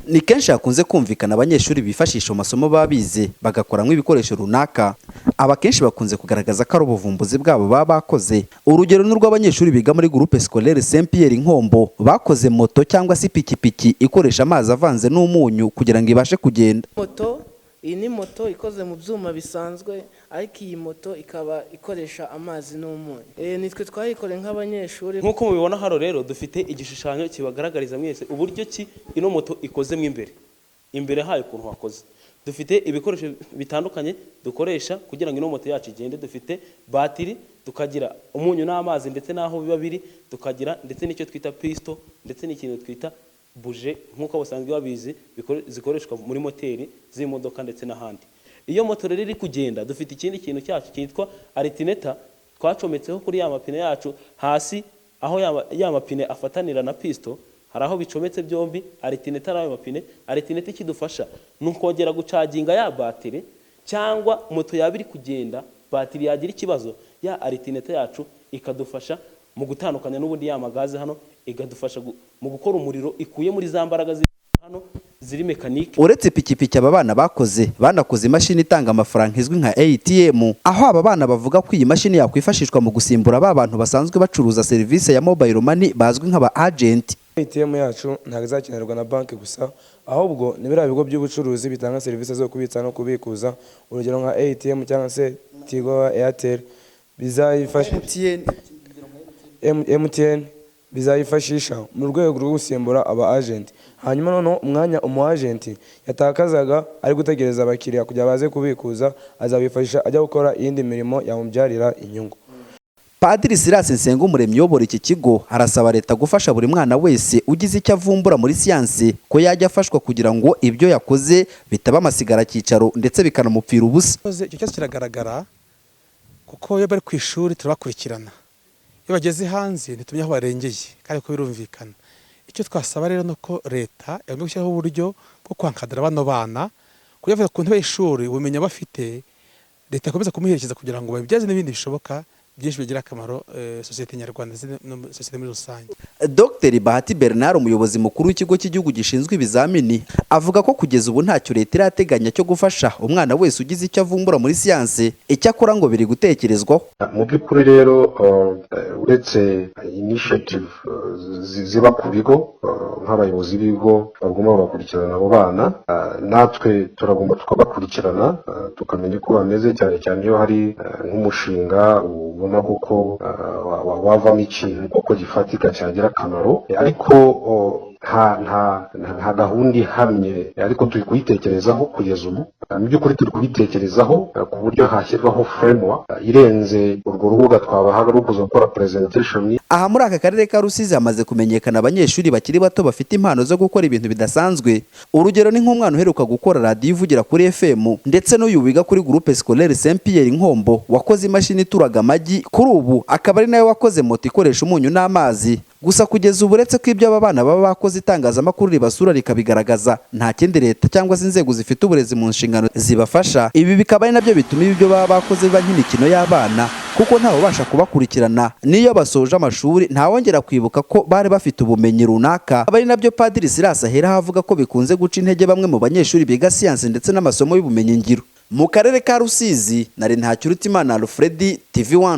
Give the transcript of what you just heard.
Ni kenshi hakunze kumvikana abanyeshuri bifashisha amasomo babize bagakoramo ibikoresho runaka. Aba kenshi bakunze kugaragaza ko ari ubuvumbuzi bwabo baba bakoze. Urugero ni rw'abanyeshuri biga muri groupe scolaire Saint Pierre Nkombo bakoze moto cyangwa se ipikipiki ikoresha amazi avanze n'umunyu kugira ngo ibashe kugenda. Iyi ni moto ikoze mu byuma bisanzwe, ariko iyi moto ikaba ikoresha amazi n'umunyu. Nitwe twayikoreye nk'abanyeshuri. Nk'uko mubibona hano rero dufite igishushanyo kibagaragariza mwese uburyo ki ino moto ikozemo imbere hayo ukuntu hakoze. Dufite ibikoresho bitandukanye dukoresha kugira ngo ino moto yacu igende. Dufite batiri, tukagira umunyu n'amazi ndetse naho biba biri, tukagira ndetse n'icyo twita pisto, ndetse n'ikintu twita buje nk'uko basanzwe babizi zikoreshwa muri moteri z'imodoka ndetse n'ahandi. Iyo moto rero iri kugenda dufite ikindi kintu cyacu cyitwa aritineta twacometseho kuri ya mapine yacu hasi, aho ya mapine afatanira na pisto hari aho bicometse byombi. Aritineta n'ayo mapine, aritineta ikidufasha n'ukongera gucaginga ya batiri, cyangwa moto yaba iri kugenda batiri yagira ikibazo, ya aritineta yacu ikadufasha mu gutandukanya n'ubundi ya magaze hano, igadufasha mu gukora umuriro ikuye muri za mbaraga hano ziri mekanike. Uretse ipikipiki aba bana bakoze, banakoze imashini itanga amafaranga izwi nka ATM, aho aba bana bavuga ko iyi mashini yakwifashishwa mu gusimbura ba bantu basanzwe bacuruza serivisi ya mobile money bazwi nk'aba agent. ATM yacu ntabwo izakenerwa na banki gusa, ahubwo ni biriya bigo by'ubucuruzi bitanga serivisi zo kubitsa no kubikuza. Urugero nka ATM cyangwa se Tigo, Airtel bizayifasha MTN bizayifashisha mu rwego rwo gusimbura aba agent. Hanyuma noneho umwanya umu agent yatakazaga ari gutegereza abakiriya kujya baze kubikuza, azabifashisha ajya gukora iyindi mirimo yamubyarira inyungu. Padiri Silas Nsengumuremyi uyobora iki kigo arasaba leta gufasha buri mwana wese ugize icyo avumbura muri siyanse ko yajya afashwa kugira ngo ibyo yakoze bitaba amasigara cyicaro ndetse bikanamupfira ubusa. Icyo cyose kiragaragara kuko iyo bari ku ishuri turabakurikirana, iyo bageze hanze ntitumenya aho barengeye kandi ko birumvikana. Icyo twasaba rero nuko leta yagomba gushyiraho uburyo bwo kwankadira bano bana kugira ku ntebe y'ishuri ubumenyi bafite, leta ikomeza kumuherekeza kugira ngo babibyaze n'ibindi bishoboka byinshi bigira akamaro sosiyete nyarwanda no sosiyete muri rusange. Dr Bahati Bernard umuyobozi mukuru w'ikigo cy'igihugu gishinzwe ibizamini avuga ko kugeza ubu ntacyo leta irateganya cyo gufasha umwana wese ugize icyo avumbura muri siyanse, icyakora ngo biri gutekerezwaho. Mu by'ukuri rero uretse initiative ziba ku bigo nk'abayobozi b'ibigo bagomba bakurikirana abo bana, natwe turagomba tukabakurikirana tukamenya uko bameze, cyane cyane iyo hari nk'umushinga ubona koko wavamo ikintu koko gifatika cyagira akamaro, ariko nta gahunda ihamye, ariko turi kuyitekerezaho kugeza ubu. Mu by'ukuri turi kubitekerezaho ku buryo hashyirwaho framework irenze urwo rubuga twabahaga rwo kuza gukora presentation. Aha muri aka karere ka Rusizi hamaze kumenyekana abanyeshuri bakiri bato bafite impano zo gukora ibintu bidasanzwe. Urugero ni nk'umwana uheruka gukora radio ivugira kuri FM, ndetse n'uyu wiga kuri groupe scolaire Saint Pierre Nkombo wakoze imashini ituraga amagi, kuri ubu akaba ari nawe wakoze moto ikoresha umunyu n'amazi. Gusa kugeza ubu uretse ko ibyo aba bana baba bakoze itangazamakuru ribasura rikabigaragaza, nta kindi leta cyangwa se inzego zifite uburezi mu nshingano zibafasha. Ibi bikaba ari nabyo bituma ibyo baba bakoze biba nk'imikino y'abana, kuko ntawe ubasha kubakurikirana. Niyo basoje amashuri ntawongera kwibuka ko bari bafite ubumenyi runaka. Aba ari nabyo Padiri Silas ahera avuga ko bikunze guca intege bamwe mu banyeshuri biga siyanse ndetse n'amasomo y'ubumenyi ngiro. Mu karere ka Rusizi, nari Ntakirutimana Alfred, TV1.